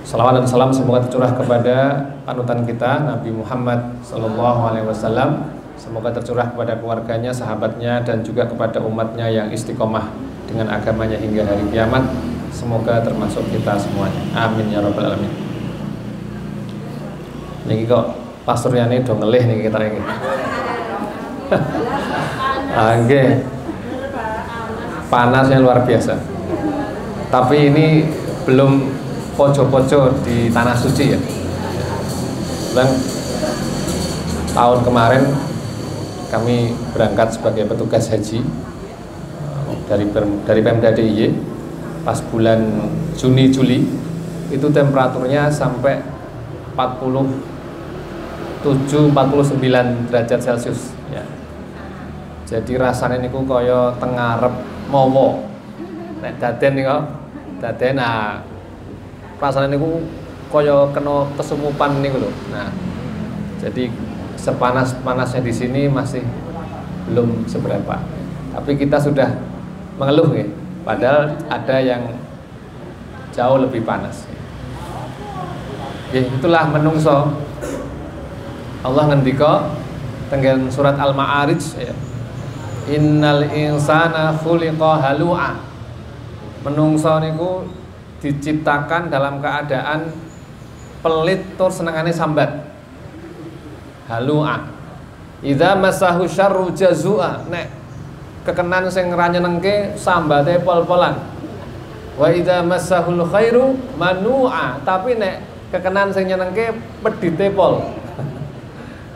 Salawat dan salam semoga tercurah kepada panutan kita Nabi Muhammad SAW. Semoga tercurah kepada keluarganya, sahabatnya, dan juga kepada umatnya yang istiqomah dengan agamanya hingga hari kiamat. Semoga termasuk kita semuanya. Amin ya rabbal alamin. Niki kok pasuryane do ngelih nih kita ini. Oke. Panasnya luar biasa. Tapi ini belum poco-poco di tanah suci ya. Dan tahun kemarin kami berangkat sebagai petugas haji dari Pemda DIY pas bulan Juni Juli itu temperaturnya sampai 47-49 derajat Celcius ya. Jadi rasanya niku kaya tengarep mawa. Nek daden niku daden rasanya niku kaya kena kesumupan niku lho. Nah, jadi sepanas-panasnya di sini masih belum seberapa. Tapi kita sudah mengeluh ya. Padahal ada yang jauh lebih panas. Ya, itulah menungso. Allah ngendika tenggen surat Al-Ma'arij ya. Innal insana khuliqa halu'a. Menungso niku diciptakan dalam keadaan pelit tur senengane sambat. Halu'a. Idza masahu syarru jazua. Nek kekenan sing ra nyenengke sambate pol-polan. Wa idza masahul khairu manu'a. Tapi nek kekenan sing nyenengke pedite pol.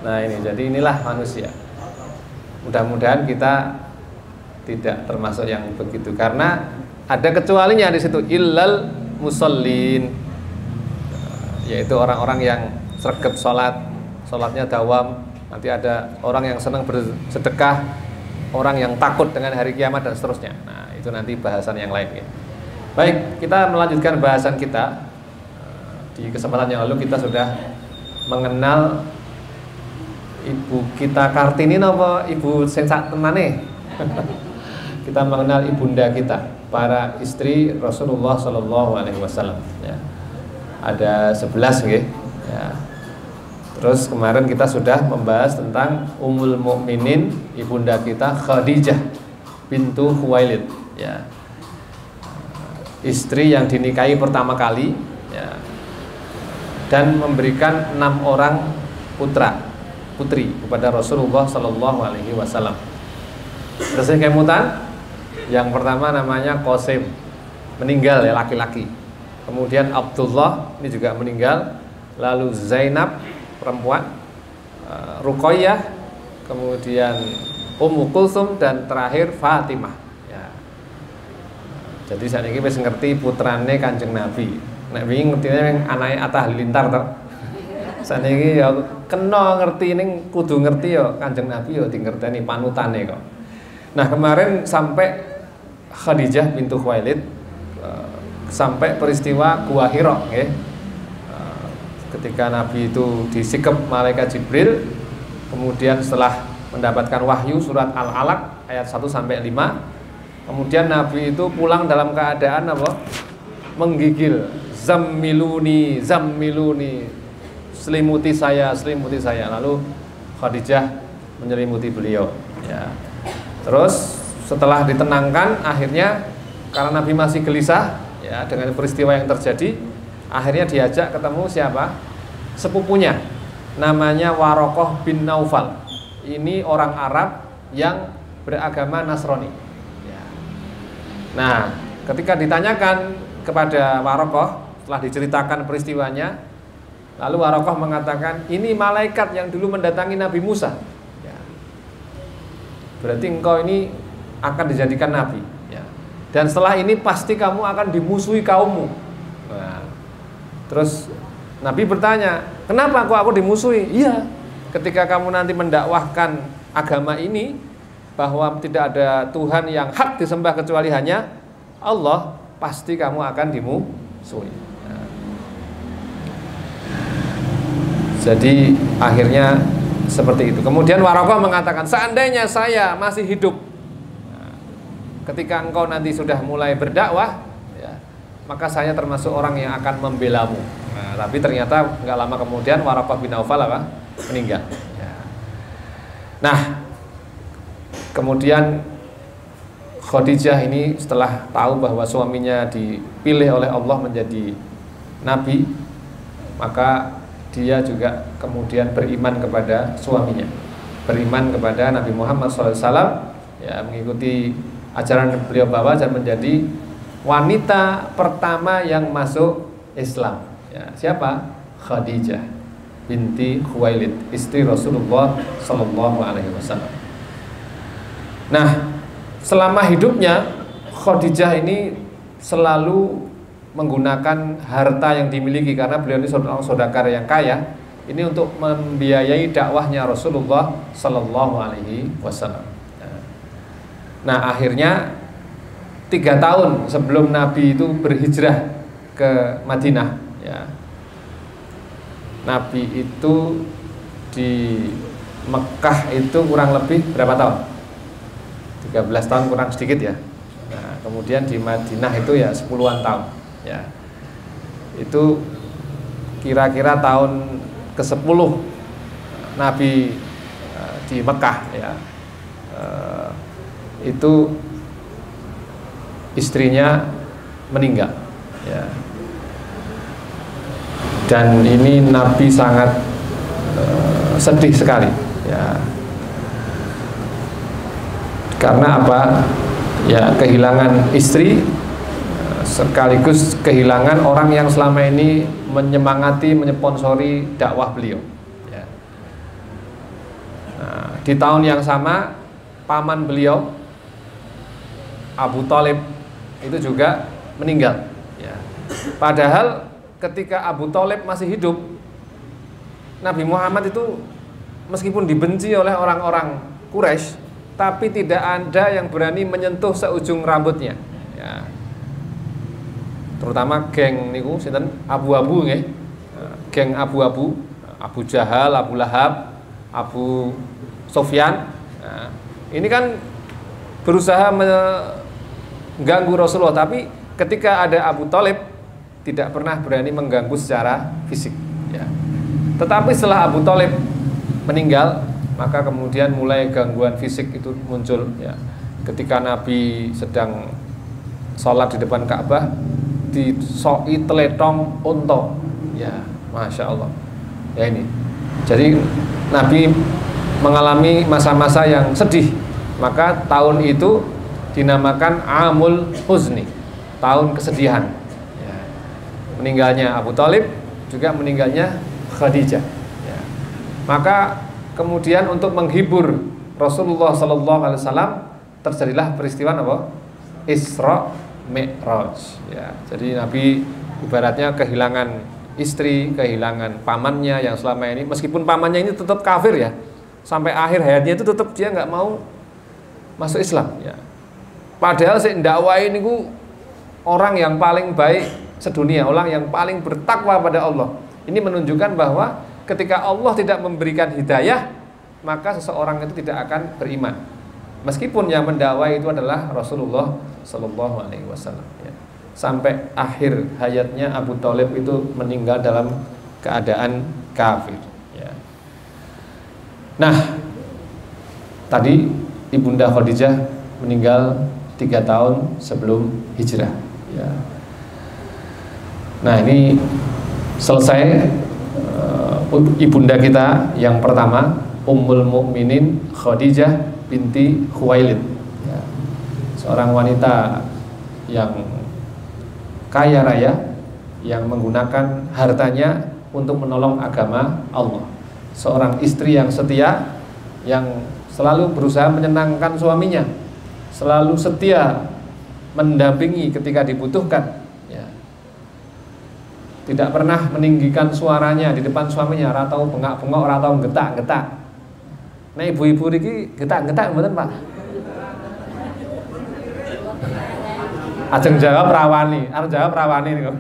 Nah ini, jadi inilah manusia. Mudah-mudahan kita tidak termasuk yang begitu, karena ada kecualinya di situ, illal musallin, yaitu orang-orang yang sregep sholatnya dawam. Nanti ada orang yang senang bersedekah, orang yang takut dengan hari kiamat dan seterusnya. Nah itu nanti bahasan yang lain ya. Baik, kita melanjutkan bahasan kita. Di kesempatan yang lalu kita sudah mengenal Ibu kita Kartini apa Ibu sing sak tenane. Kita mengenal ibunda kita, para istri Rasulullah SAW ya. Ada 11 nggih ya. Terus kemarin kita sudah membahas tentang Ummul Mukminin, ibunda kita Khadijah bintu Khuwailid ya. Istri yang dinikahi pertama kali ya. Dan memberikan 6 orang putri kepada Rasulullah SAW. Terus kemutan yang pertama namanya Qasim, meninggal ya, laki-laki. Kemudian Abdullah, ini juga meninggal. Lalu Zainab, perempuan, Ruqayyah, kemudian Ummu Kulsum, dan terakhir Fatimah ya. Jadi saat ini wis ngerti putrane Kanjeng Nabi. Nek wingi ngertine anake Atta Halilintar to. Saat ini ya kena ngerti ning kudu ngerti ya Kanjeng Nabi ya dingerteni panutane kok. Nah, kemarin sampai Khadijah bintu Khuwailid, sampai peristiwa Gua Hira nggih. Ketika Nabi itu disikep malaikat Jibril, kemudian setelah mendapatkan wahyu surat Al-Alaq ayat 1 sampai 5, kemudian Nabi itu pulang dalam keadaan apa? Menggigil, zammiluni, zammiluni. Selimuti saya. Lalu Khadijah menyelimuti beliau ya. Terus setelah ditenangkan, akhirnya karena Nabi masih gelisah ya dengan peristiwa yang terjadi, akhirnya diajak ketemu siapa? Sepupunya, namanya Warokoh bin Naufal. Ini orang Arab yang beragama Nasrani ya. Nah, ketika ditanyakan kepada Warokoh setelah diceritakan peristiwanya, lalu Warokoh mengatakan, ini malaikat yang dulu mendatangi Nabi Musa ya. Berarti engkau ini akan dijadikan Nabi ya. Dan setelah ini pasti kamu akan dimusuhi kaummu. Nah, terus Nabi bertanya, kenapa aku dimusuhi? Iya, ketika kamu nanti mendakwahkan agama ini, bahwa tidak ada Tuhan yang hak disembah kecuali hanya Allah, pasti kamu akan dimusuhi. Jadi akhirnya seperti itu. Kemudian Warokoh mengatakan, seandainya saya masih hidup ketika engkau nanti sudah mulai berdakwah ya, maka saya termasuk orang yang akan membelamu. Nah, tapi ternyata nggak lama kemudian Waraqah bin Naufal meninggal. Ya. Nah, kemudian Khadijah ini setelah tahu bahwa suaminya dipilih oleh Allah menjadi nabi, maka dia juga kemudian beriman kepada suaminya, beriman kepada Nabi Muhammad SAW, ya, mengikuti ajaran yang beliau bawa dan menjadi wanita pertama yang masuk Islam. Ya, siapa? Khadijah binti Khuwailid, istri Rasulullah Sallallahu Alaihi Wasallam. Nah, selama hidupnya Khadijah ini selalu menggunakan harta yang dimiliki, karena beliau ini seorang saudagar yang kaya, ini untuk membiayai dakwahnya Rasulullah Sallallahu Alaihi Wasallam. Nah, akhirnya 3 tahun sebelum Nabi itu berhijrah ke Madinah, ya, Nabi itu di Mekah itu kurang lebih berapa tahun? 13 tahun kurang sedikit ya. Nah, kemudian di Madinah itu ya 10-an tahun ya. Itu kira-kira tahun ke-10 Nabi di Mekah ya. Itu istrinya meninggal ya. Dan ini Nabi sangat sedih sekali ya. Karena apa? Ya, kehilangan istri sekaligus kehilangan orang yang selama ini menyemangati, menyponsori dakwah beliau ya. Nah, di tahun yang sama paman beliau Abu Thalib itu juga meninggal ya. Padahal ketika Abu Thalib masih hidup, Nabi Muhammad itu meskipun dibenci oleh orang-orang Quraisy, tapi tidak ada yang berani menyentuh seujung rambutnya ya. Terutama geng niku sinten abu-abu nggih. Geng abu-abu, Abu Jahal, Abu Lahab, Abu Sufyan. Nah, ini kan berusaha mengganggu Rasulullah, tapi ketika ada Abu Thalib tidak pernah berani mengganggu secara fisik ya. Tetapi setelah Abu Thalib meninggal, maka kemudian mulai gangguan fisik itu muncul ya. Ketika Nabi sedang sholat di depan Ka'bah, disoi teletong unta ya, Masya Allah ya. Ini jadi Nabi mengalami masa-masa yang sedih, maka tahun itu dinamakan Amul Huzni, tahun kesedihan ya. Meninggalnya Abu Thalib, juga meninggalnya Khadijah ya. Maka kemudian untuk menghibur Rasulullah Sallallahu Alaihi Wasallam terjadilah peristiwa apa? Isra Mi'raj ya. Jadi Nabi ibaratnya kehilangan istri, kehilangan pamannya yang selama ini, meskipun pamannya ini tetap kafir ya, sampai akhir hayatnya itu tetap dia nggak mau masuk Islam ya. Padahal si dakwah ini orang yang paling baik sedunia, orang yang paling bertakwa pada Allah. Ini menunjukkan bahwa ketika Allah tidak memberikan hidayah, maka seseorang itu tidak akan beriman, meskipun yang mendakwai itu adalah Rasulullah Sallallahu Alaihi Wasallam ya. Sampai akhir hayatnya Abu Thalib itu meninggal dalam keadaan kafir ya. Nah, tadi Ibunda Khadijah meninggal 3 tahun sebelum hijrah ya. Nah, ini selesai ibunda kita yang pertama, Ummul Mukminin Khadijah binti Khuwailid ya. Seorang wanita yang kaya raya, yang menggunakan hartanya untuk menolong agama Allah. Seorang istri yang setia, yang selalu berusaha menyenangkan suaminya, selalu setia mendampingi ketika dibutuhkan ya. Tidak pernah meninggikan suaranya di depan suaminya, ora tau bengak-bengok, ora tau getak-getak. Nah, ibu-ibu iki getak-getak mboten, Pak? Ajeng jawab rawani, arep jawab rawani niku.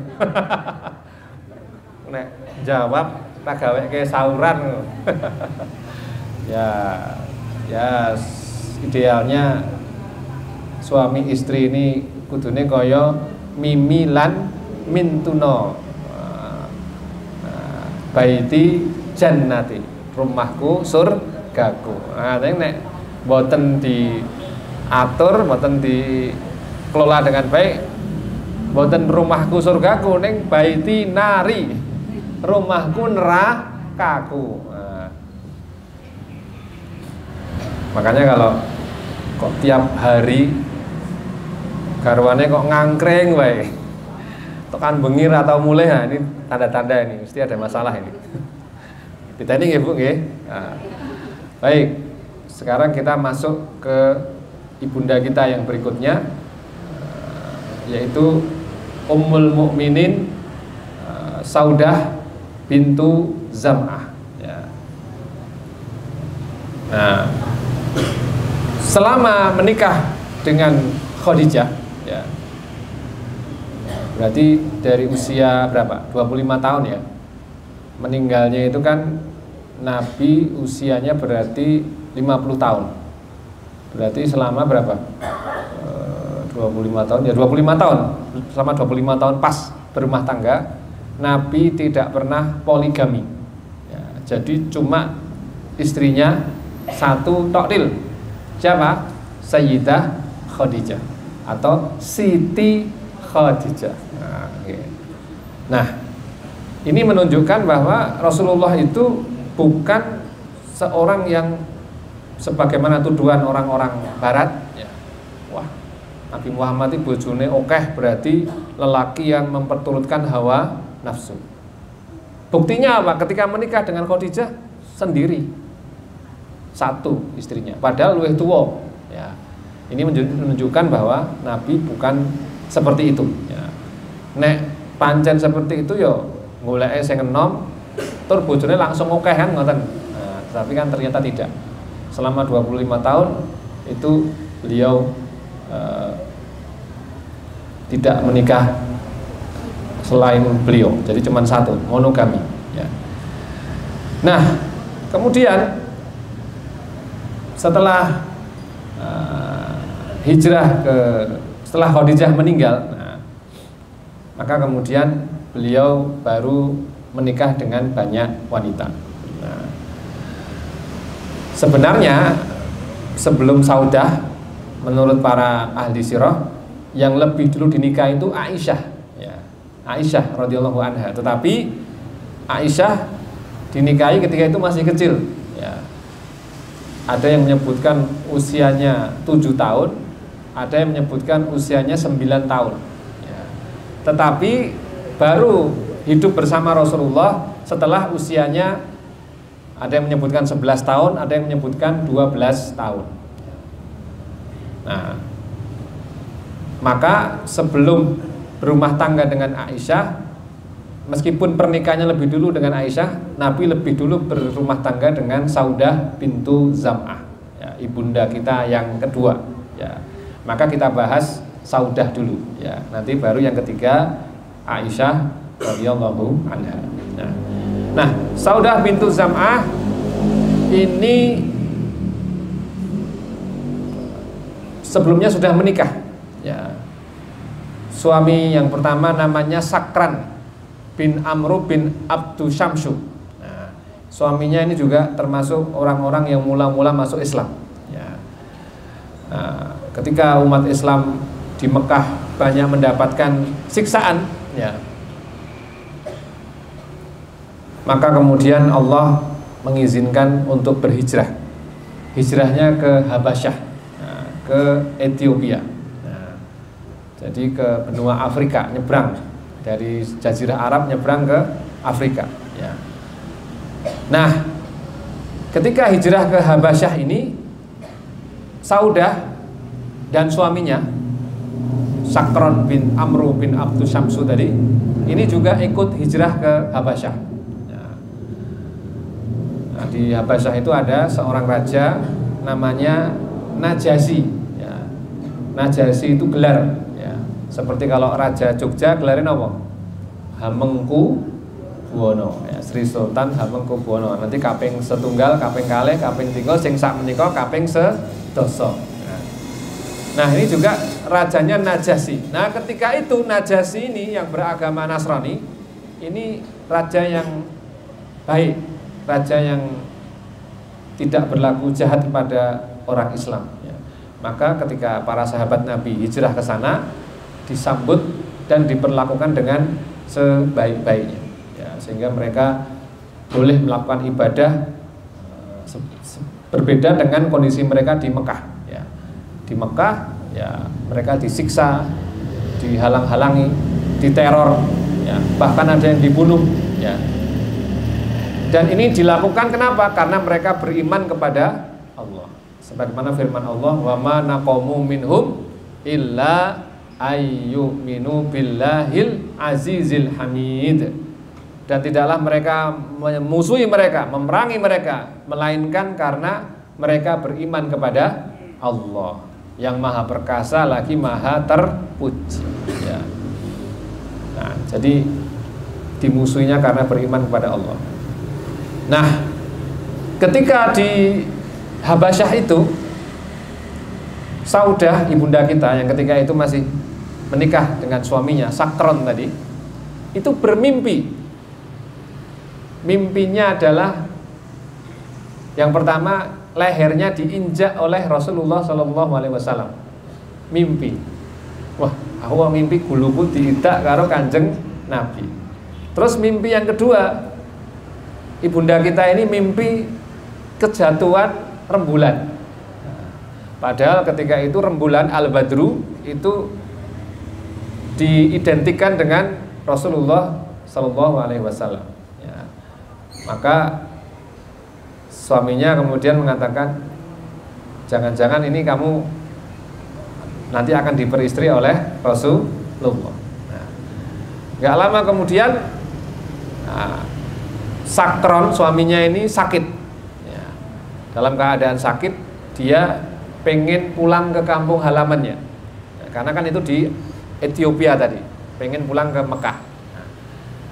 Nek jawab tak gaweke sauran. Ya idealnya suami istri ini kudune kaya Mimi lan Mintuno. baiti jannati, rumahku surgaku. Nah, nek mboten diatur, mboten dikelola dengan baik, mboten rumahku surgaku, ning baiti nari, rumahku nerakaku. Nah, makanya kalau kok tiap hari garwane kok ngangkring wae, tekan bengir atau mulai, nah ini tanda-tanda ini mesti ada masalah ini. Ditanya nggih Bu nggih. Nah, baik, sekarang kita masuk ke ibunda kita yang berikutnya, yaitu Ummul Mukminin Saudah bintu Zam'ah. Ya. Nah, selama menikah dengan Khadijah, ya, berarti dari usia berapa? 25 tahun ya. Meninggalnya itu kan Nabi usianya berarti 50 tahun. Berarti selama berapa? 25 tahun ya, 25 tahun. Selama 25 tahun pas berumah tangga, Nabi tidak pernah poligami. Ya, jadi cuma istrinya satu toktil. Siapa? Sayyidah Khadijah atau Siti Khadijah. Nah, okay. Nah, ini menunjukkan bahwa Rasulullah itu bukan seorang yang sebagaimana tuduhan orang-orang Barat. Ya. Wah, Nabi Muhammad itu bojone okeh, berarti lelaki yang memperturutkan hawa nafsu. Buktinya apa? Ketika menikah dengan Khadijah sendiri, satu istrinya, padahal luwih tuwa. Ya. Ini menunjukkan bahwa Nabi bukan seperti itu. Ya. Nek pancen seperti itu ya goleke sing enom, tur bojone langsung okeh kan ngoten. Nah, tapi kan ternyata tidak. Selama 25 tahun itu beliau tidak menikah selain beliau, jadi cuma satu, monogami. Ya. Nah, kemudian setelah hijrah setelah Khadijah meninggal, nah, maka kemudian beliau baru menikah dengan banyak wanita. Nah, sebenarnya sebelum Saudah, menurut para ahli sirah, yang lebih dulu dinikah itu Aisyah, ya, Aisyah radhiyallahu anha. Tetapi Aisyah dinikahi ketika itu masih kecil. Ya. Ada yang menyebutkan usianya 7 tahun, ada yang menyebutkan usianya 9 tahun. Ya. Tetapi baru hidup bersama Rasulullah setelah usianya, ada yang menyebutkan 11 tahun, ada yang menyebutkan 12 tahun. Nah, maka sebelum berumah tangga dengan Aisyah, meskipun pernikahannya lebih dulu dengan Aisyah, Nabi lebih dulu berumah tangga dengan Saudah bintu Zam'ah, ya, ibunda kita yang kedua. Ya. Maka kita bahas Saudah dulu, ya. Nanti baru yang ketiga Aisyah radhiyallahu anha. Nah, Saudah bintu Zam'ah ini sebelumnya sudah menikah. Ya. Suami yang pertama namanya Sakran bin Amru bin Abdu Syamsu. Nah, suaminya ini juga termasuk orang-orang yang mula-mula masuk Islam. Ya. Nah, ketika umat Islam di Mekah banyak mendapatkan siksaan, ya, maka kemudian Allah mengizinkan untuk berhijrah. Hijrahnya ke Habasyah, nah, ke Ethiopia. Nah, jadi ke benua Afrika, nyebrang dari Jazirah Arab nyebrang ke Afrika. Ya. Nah, ketika hijrah ke Habasyah ini, Saudah dan suaminya Sakron bin Amru bin Abdu Syamsu tadi, ini juga ikut hijrah ke Habasyah. Ya. Nah, di Habasyah itu ada seorang raja namanya Najasyi. Ya. Najasyi itu gelar. Seperti kalau Raja Jogja gelarin apa? Hamengkubuwono, ya, Sri Sultan Hamengkubuwono. Nanti kaping setunggal, kaping kalih, kaping tiga, sing sak menika kaping sedoso. Nah, ini juga rajanya Najasyi. Nah, ketika itu Najasyi ini yang beragama Nasrani, ini raja yang baik, raja yang tidak berlaku jahat kepada orang Islam ya. Maka ketika para sahabat Nabi hijrah ke sana, disambut dan diperlakukan dengan sebaik-baiknya ya, sehingga mereka boleh melakukan ibadah berbeda dengan kondisi mereka di Mekah ya. Di Mekah ya mereka disiksa, dihalang-halangi, diteror ya, bahkan ada yang dibunuh ya. Dan ini dilakukan kenapa? Karena mereka beriman kepada Allah. Sebagaimana firman Allah, "Wa ma naqamu minhum illa ayyuminu billahil azizil hamid." Dan tidaklah mereka memusuhi mereka, memerangi mereka, melainkan karena mereka beriman kepada Allah yang maha perkasa lagi maha terpuji ya. Nah, jadi dimusuhinya karena beriman kepada Allah. Nah, ketika di Habasyah itu, Saudah ibunda kita yang ketika itu masih menikah dengan suaminya Sakron tadi, itu bermimpi. Mimpinya adalah yang pertama, lehernya diinjak oleh Rasulullah SAW. Mimpi, wah, aku mimpi guluku diidak karo Kanjeng Nabi. Terus mimpi yang kedua, ibunda kita ini mimpi kejatuhan rembulan. Padahal ketika itu rembulan Al-Badru itu diidentikan dengan Rasulullah SAW. Ya. Maka suaminya kemudian mengatakan, jangan-jangan ini kamu nanti akan diperistri oleh Rasulullah. Nah, gak lama kemudian Sakron suaminya ini sakit ya. Dalam keadaan sakit, dia pengen pulang ke kampung halamannya ya, karena kan itu di Ethiopia tadi, pengen pulang ke Mekah. Nah,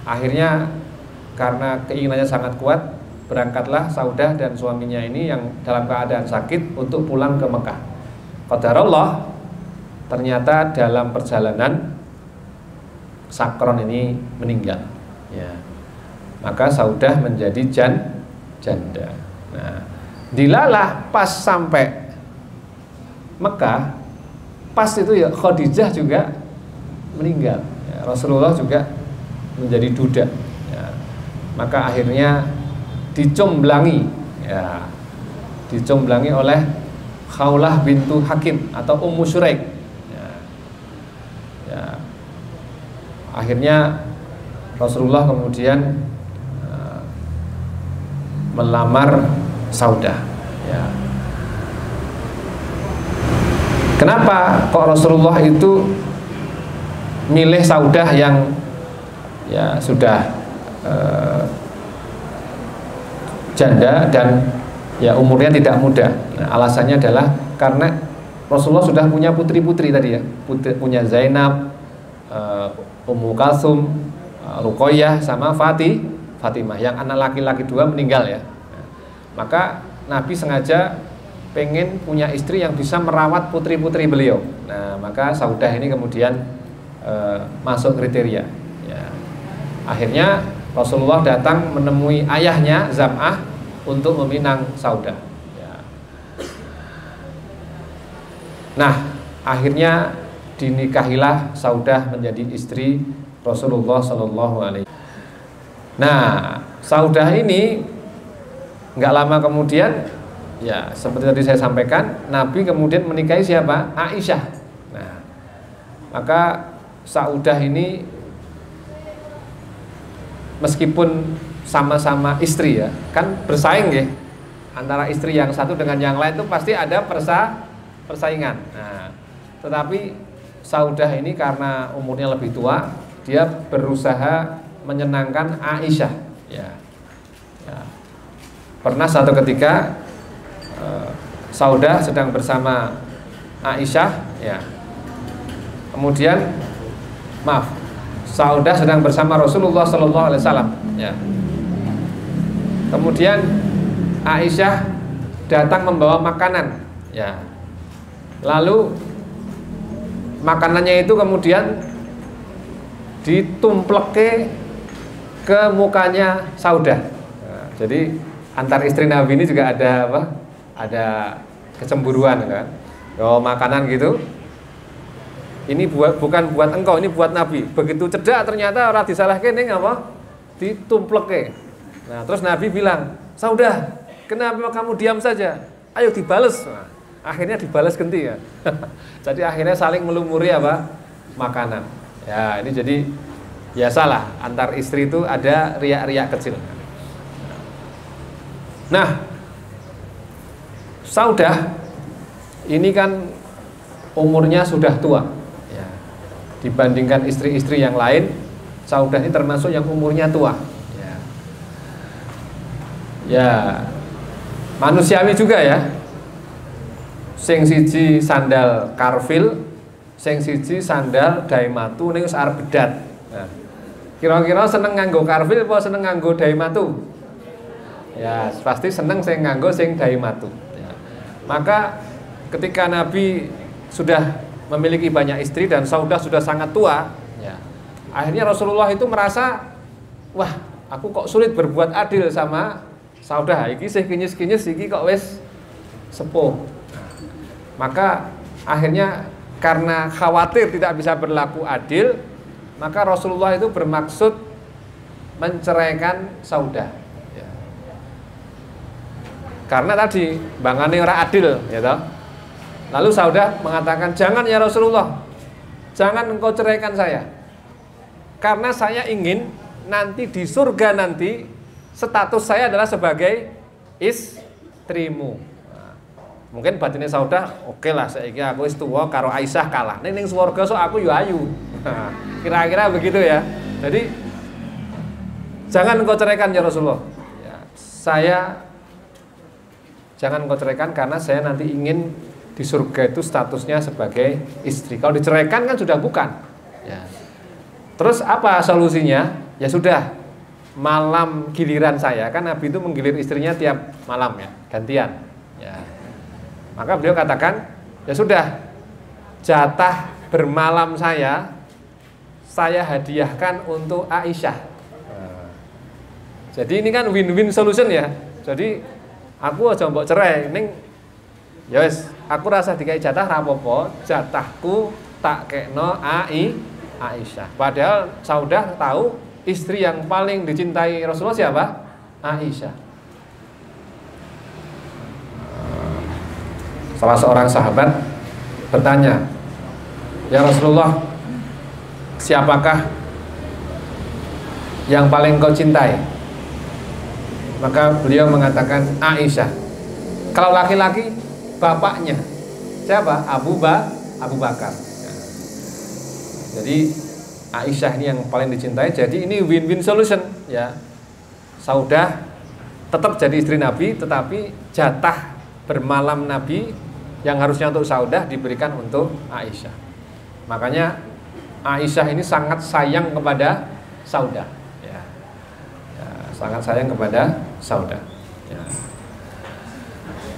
akhirnya karena keinginannya sangat kuat, berangkatlah Saudah dan suaminya ini yang dalam keadaan sakit untuk pulang ke Mekah. Qadarullah, ternyata dalam perjalanan Sakron ini meninggal ya. Maka Saudah menjadi janda. Nah, dilalah pas sampai Mekah, pas itu ya Khadijah juga meninggal ya, Rasulullah juga menjadi duda ya. Maka akhirnya dicomblangi ya, dicomblangi oleh Khawlah bintu Hakim atau Ummu Syuraik ya. Ya. Akhirnya Rasulullah kemudian melamar Saudah ya. Kenapa kok Rasulullah itu milih Saudah yang ya sudah janda dan ya umurnya tidak muda? Nah, alasannya adalah karena Rasulullah sudah punya putri-putri tadi ya, punya Zainab, Ummu Kalsum, Ruqayyah sama Fatimah, yang anak laki-laki dua meninggal ya. Nah, maka Nabi sengaja pengen punya istri yang bisa merawat putri-putri beliau. Nah, maka Saudah ini kemudian masuk kriteria ya. Akhirnya Rasulullah datang menemui ayahnya Zam'ah untuk meminang Saudah ya. Nah, akhirnya dinikahilah Saudah menjadi istri Rasulullah SAW. Nah, Saudah ini nggak lama kemudian, ya seperti tadi saya sampaikan, Nabi kemudian menikahi siapa? Aisyah. Nah, maka Saudah ini meskipun sama-sama istri ya, kan bersaing ya, antara istri yang satu dengan yang lain itu pasti ada persaingan. Nah, tetapi Saudah ini karena umurnya lebih tua, dia berusaha menyenangkan Aisyah ya. Ya. Pernah satu ketika Saudah sedang bersama Aisyah ya. Kemudian Saudah sedang bersama Rasulullah SAW ya. Kemudian Aisyah datang membawa makanan ya. Lalu makanannya itu kemudian ditumpleke ke mukanya Saudah. Jadi antar istri Nabi ini juga ada apa? Ada kecemburuan kan. Oh, makanan gitu. Ini bukan buat engkau, ini buat Nabi. Begitu cedak ternyata orang disalahkan ning apa? Ditumpleke. Nah, terus Nabi bilang, "Saudah, kenapa kamu diam saja? Ayo dibales." Nah, akhirnya dibales ganti ya. Jadi akhirnya saling melumuri apa? Makanan. Ya, ini jadi biasalah antar istri itu ada riak-riak kecil. Nah, Saudah ini kan umurnya sudah tua ya. Dibandingkan istri-istri yang lain, Saudah ini termasuk yang umurnya tua ya. Ya, manusiawi juga ya. Sing siji sandal karfil, sing siji sandal daimatu ning wis arep bedat. Nah, kira-kira seneng nganggo karfil apa seneng nganggo daimatu? Ya, pasti seneng sing nganggo sing daimatu. Ya. Maka ketika Nabi sudah memiliki banyak istri dan Saudah sudah sangat tua, ya, akhirnya Rasulullah itu merasa, wah, aku kok sulit berbuat adil sama Saudah. Iki sih kinyis-kinyis, iki kok wis sepuh. Maka akhirnya karena khawatir tidak bisa berlaku adil, maka Rasulullah itu bermaksud menceraikan Saudah ya. Karena tadi bangane ora adil ya toh. Lalu Saudah mengatakan, "Jangan ya Rasulullah, jangan engkau ceraikan saya, karena saya ingin nanti di surga nanti status saya adalah sebagai istrimu." Mungkin batinnya Saudah, oke lah, saiki aku wis tuwa karo Aisyah kalah. Ning swarga sok aku yo ayu. Kira-kira begitu ya. Jadi jangan engkau ceraikan ya Rasulullah. Ya, saya jangan engkau ceraikan karena saya nanti ingin di surga itu statusnya sebagai istri. Kalau diceraikan kan sudah bukan. Ya. Terus apa solusinya? Ya sudah, malam giliran saya, kan Nabi itu menggilir istrinya tiap malam ya, gantian. Ya. Maka beliau katakan, ya sudah, jatah bermalam saya hadiahkan untuk Aisyah. Jadi ini kan win-win solution ya. Jadi aku aja mbok cerai, ning ya wis, aku rasa dikai jatah rapopo, jatahku tak kekno Aisyah. Padahal Saudah tahu istri yang paling dicintai Rasulullah siapa? Aisyah. Salah seorang sahabat bertanya, "Ya Rasulullah, siapakah yang paling kau cintai?" Maka beliau mengatakan Aisyah. Kalau laki-laki, bapaknya siapa? Abu Bakar. Jadi Aisyah ini yang paling dicintai. Jadi ini win-win solution ya. Saudah tetap jadi istri Nabi, tetapi jatah bermalam Nabi yang harusnya untuk Saudah diberikan untuk Aisyah. Makanya Aisyah ini sangat sayang kepada Saudah ya. Ya, sangat sayang kepada Saudah ya.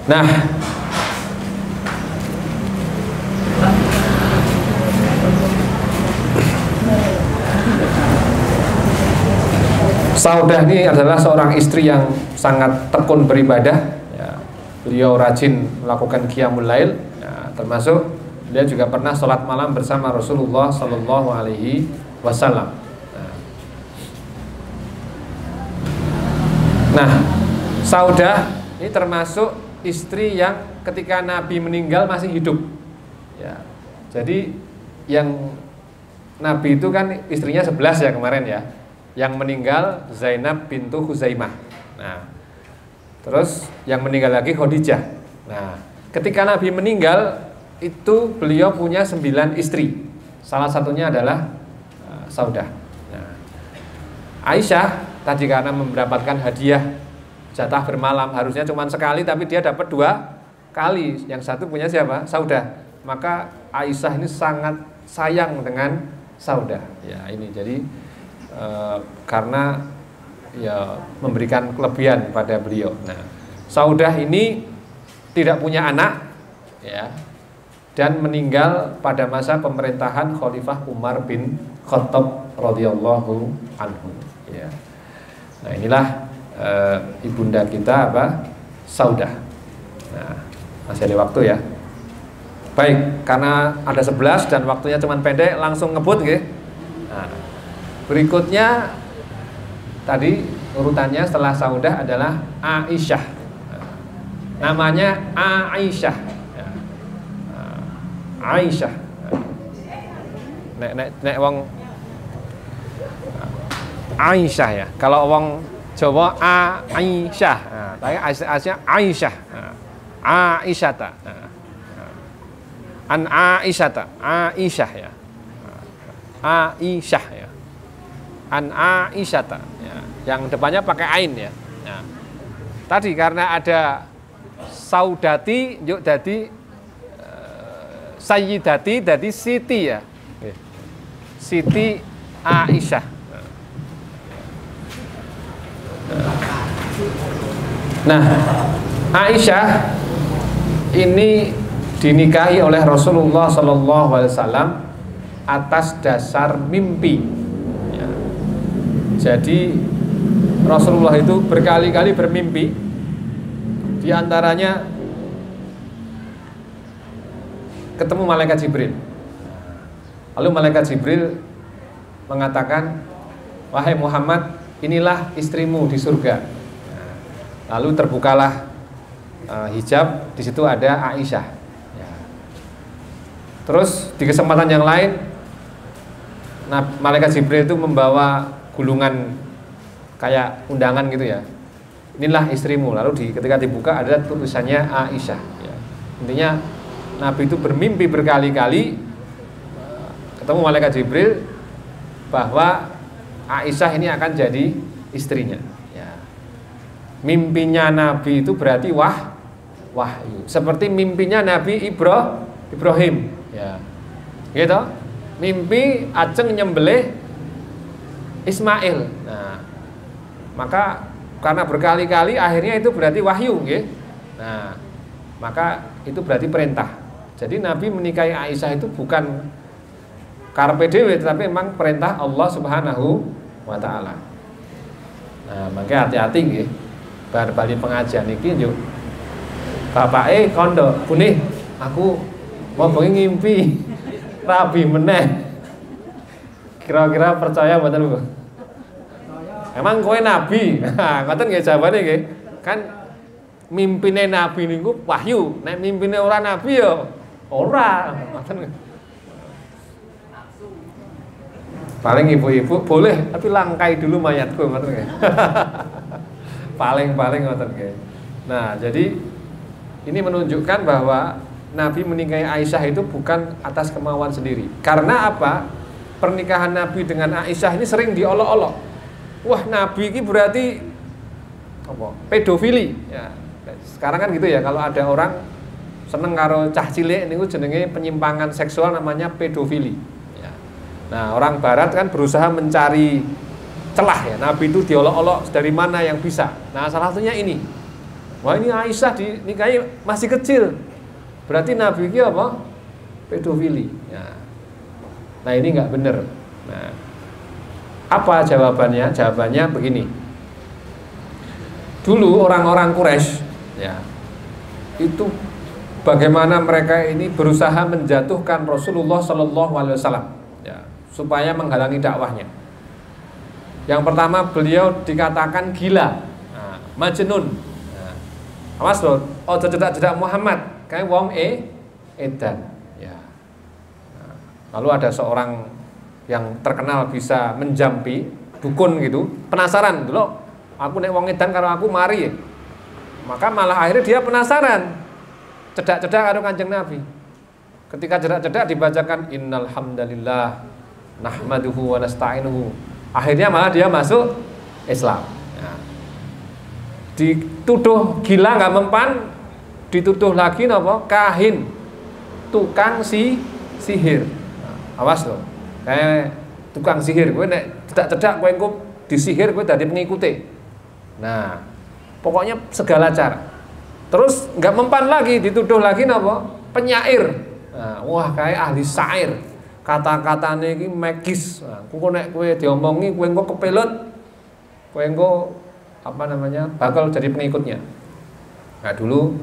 Nah, Saudah ini adalah seorang istri yang sangat tekun beribadah. Beliau rajin melakukan qiyamul lail ya, termasuk beliau juga pernah sholat malam bersama Rasulullah Sallallahu Alaihi Wasallam. Nah, Saudah ini termasuk istri yang ketika Nabi meninggal masih hidup ya. Jadi yang Nabi itu kan istrinya 11 ya kemarin ya. Yang meninggal Zainab bintu Huzaimah. Nah, terus yang meninggal lagi Khadijah. Nah, ketika Nabi meninggal itu beliau punya 9 istri. Salah satunya adalah Saudah. Nah, Aisyah tadi karena mendapatkan hadiah jatah bermalam harusnya cuma sekali, tapi dia dapat 2 kali. Yang satu punya siapa? Saudah. Maka Aisyah ini sangat sayang dengan Saudah. Ya ini jadi karena ya memberikan kelebihan pada beliau. Nah, Saudah ini tidak punya anak ya, dan meninggal pada masa pemerintahan Khalifah Umar bin Khattab radhiyallahu anhu ya. Nah, inilah ibunda kita apa? Saudah. Nah, masih ada waktu ya. Baik, karena ada 11 dan waktunya cuma pendek, langsung ngebut nggih. Nah, berikutnya tadi urutannya setelah Saudah adalah Aisyah. Namanya Aisyah. Aisyah. Nek wong Aisyah ya. Kalau wong Jawa Aisyah. Nah, tapi Aisyah Aisyah. Aisyah ta. An Aisyah, Aisyah ya. Aisyah ya. An Aisyah ya. Yang depannya pakai ain ya. Nah, tadi karena ada saudati yuk jadi sayyidati jadi Siti ya. Siti Aisyah. Nah, Aisyah ini dinikahi oleh Rasulullah SAW atas dasar mimpi. Ya. Jadi Rasulullah itu berkali-kali bermimpi, di antaranya ketemu malaikat Jibril. Lalu malaikat Jibril mengatakan, wahai Muhammad, inilah istrimu di surga. Lalu terbukalah hijab, di situ ada Aisyah. Terus di kesempatan yang lain, malaikat Jibril itu membawa gulungan kayak undangan gitu ya. Inilah istrimu. Lalu ketika dibuka ada tulisannya Aisyah. Ya. Intinya Nabi itu bermimpi berkali-kali ketemu malaikat Jibril bahwa Aisyah ini akan jadi istrinya. Ya. Mimpinya Nabi itu berarti wahyu. Seperti mimpinya Nabi Ibrahim. Ya, gitu. Mimpi ajeng nyembelih Ismail. Nah, maka karena berkali-kali akhirnya itu berarti wahyu, gitu. Nah, maka itu berarti perintah. Jadi Nabi menikahi Aisyah itu bukan karpe dhewe, tapi memang perintah Allah Subhanahu wa taala. Nah, maka hati-hati nggih. Bar bali pengajian iki yo. Bapake kondo, "Punih, aku mau pengen ngimpi rabi meneh." Kira-kira percaya mboten Bu? Emang kowe nabi? Nah, ngoten nggih jawabane nggih. Kan mimpine nabi niku wahyu, nek mimpine ora nabi ya ora. Ngoten. Paling ibu-ibu boleh, tapi langkai dulu mayatku ngoten nggih. Paling ngoten nggih. Nah, jadi ini menunjukkan bahwa Nabi menikahi Aisyah itu bukan atas kemauan sendiri. Karena apa? Pernikahan Nabi dengan Aisyah ini sering diolok-olok. Wah, Nabi ini berarti apa? Pedofili. Ya. Sekarang kan gitu ya, kalau ada orang seneng karo cah cilik niku jenenge penyimpangan seksual, namanya pedofili. Ya. Nah, orang Barat kan berusaha mencari celah ya. Nabi itu diolok-olok dari mana yang bisa. Nah, salah satunya ini. Wah, ini Aisyah dinikahi masih kecil. Berarti Nabi itu apa? Pedofili. Ya. Nah, ini nggak benar. Nah, apa jawabannya? Jawabannya begini. Dulu orang-orang Quraisy, ya, itu bagaimana mereka ini berusaha menjatuhkan Rasulullah SAW, ya, supaya menghalangi dakwahnya. Yang pertama, beliau dikatakan gila, nah, majnun. Nah, awas loh, oh cedak-cedak Muhammad. Kayak wong edan. Ya. Nah, lalu ada seorang yang terkenal bisa menjampi, dukun gitu, penasaran dulu, aku nek wong edan karo aku mari. Maka malah akhirnya dia penasaran, cedak-cedak karo Kanjeng Nabi. Ketika cedak-cedak dibacakan innal hamdalillah nahmaduhu wa nasta'inuhu. Akhirnya malah dia masuk Islam. Ya. Dituduh gila nggak mempan, dituduh lagi napa? Kahin, tukang sihir. Nah, awas loh. Kayak tukang sihir, kowe nek cedak-cedak kowe engko disihir, kowe dadi pengikuti. Nah, pokoknya segala cara. Terus nggak mempan lagi, dituduh lagi napa? Penyair. Nah, wah kayak ahli syair. Kata-katane iki magis. Nah, kowe nek kowe diomongi kowe engko kepelet. Kowe engko bakal jadi pengikutnya. Nah dulu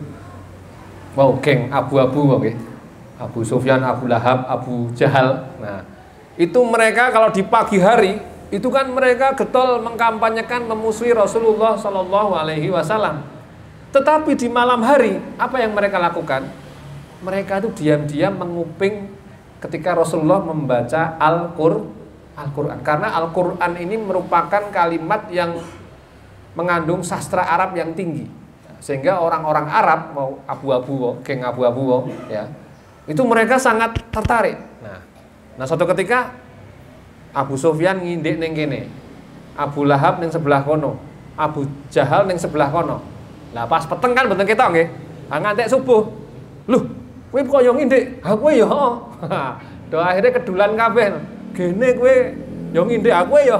geng abu-abu oke. Abu Sufyan, Abu Lahab, Abu Jahal. Nah, itu mereka kalau di pagi hari itu kan mereka getol mengkampanyekan memusuhi Rasulullah Shallallahu Alaihi Wasallam. Tetapi di malam hari apa yang mereka lakukan? Mereka itu diam-diam menguping ketika Rasulullah membaca Al-Quran. Karena Al-Quran ini merupakan kalimat yang mengandung sastra Arab yang tinggi. Sehingga orang-orang Arab mau abu-abu, geng abu-abu, ya, itu mereka sangat tertarik. Nah suatu ketika Abu Sufyan ngindik ning kene, Abu Lahab ning sebelah kono, Abu Jahal ning sebelah kono. Lah pas peteng kan mboten ketok nggih. Ngantek subuh. Loh, kowe kok yo ngindik? Ha kowe yo. Do akhirnya kedulan kabeh. Gene kowe yo ngindik, aku yo.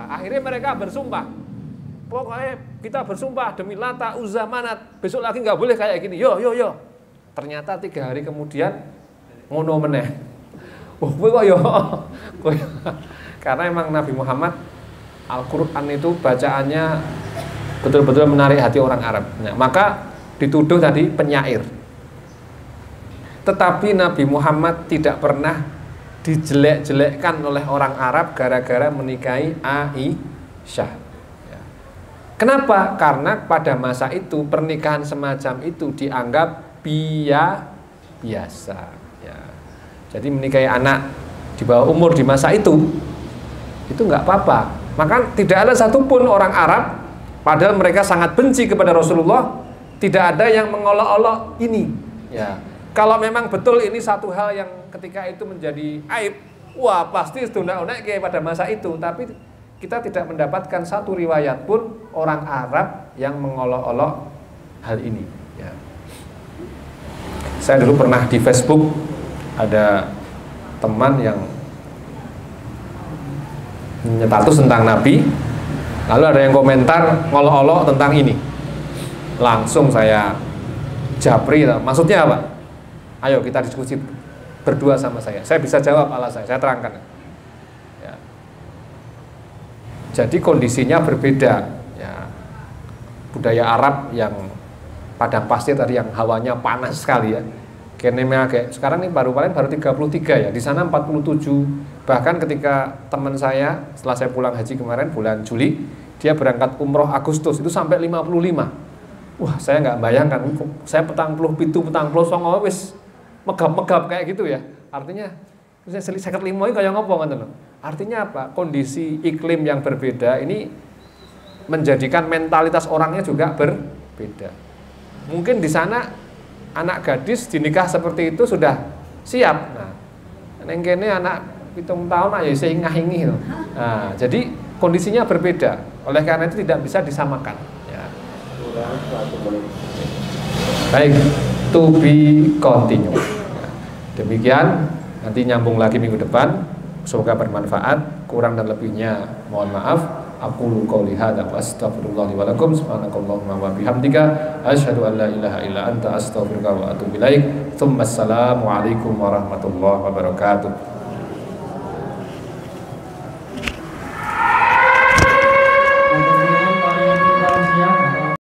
Akhirnya mereka bersumpah. Pokoknya kita bersumpah demi Lata, Uzza, Manat, besok lagi nggak boleh kayak gini. Yo. Ternyata 3 hari kemudian ngono meneh. Kowe kok yo. Karena emang Nabi Muhammad Al-Quran itu bacaannya betul-betul menarik hati orang Arab. Nah, maka dituduh tadi penyair. Tetapi Nabi Muhammad tidak pernah dijelek-jelekkan oleh orang Arab gara-gara menikahi Aisyah. Ya. Kenapa? Karena pada masa itu pernikahan semacam itu dianggap biasa. Ya. Jadi menikahi anak di bawah umur di masa itu nggak apa-apa. Maka tidak ada satupun orang Arab, padahal mereka sangat benci kepada Rasulullah, tidak ada yang mengolok-olok ini. Ya. Kalau memang betul ini satu hal yang ketika itu menjadi aib, wah pasti seduna-una kayak pada masa itu. Tapi kita tidak mendapatkan satu riwayat pun orang Arab yang mengolok-olok hal ini. Ya. Saya dulu pernah di Facebook ada teman yang status tentang Nabi, lalu ada yang komentar ngolok-olok tentang ini. Langsung saya japri, maksudnya apa? Ayo kita diskusi berdua sama saya. Saya bisa jawab alasan saya terangkan. Ya. Jadi kondisinya berbeda. Ya. Budaya Arab yang padang pasir tadi yang hawanya panas sekali ya. Kayak sekarang ini baru 33 ya. Di sana 47. Bahkan ketika teman saya setelah saya pulang haji kemarin bulan Juli, dia berangkat umroh Agustus itu sampai 55. Wah, saya nggak bayangkan. Saya petang puluh songo wis megap-megap kayak gitu ya. Artinya saya 55 iki kaya ngopo ngoten lho. Artinya apa? Kondisi iklim yang berbeda ini menjadikan mentalitas orangnya juga berbeda. Mungkin di sana anak gadis dinikah seperti itu sudah siap. Nah, neng kene anak 7 tahun aja saya ingah-ingih. Nah, jadi kondisinya berbeda. Oleh karena itu tidak bisa disamakan. Ya. Baik, to be continue. Demikian, nanti nyambung lagi minggu depan. Semoga bermanfaat. Kurang dan lebihnya mohon maaf. Aqulu qouli hadza wa astaghfirullah li wa lakum. Subhanakallahumma wa bihamdika asyhadu an la ilaha illa anta astaghfiruka wa atubu ilaik. Tsumma assalamu alaikum warahmatullahi wabarakatuh.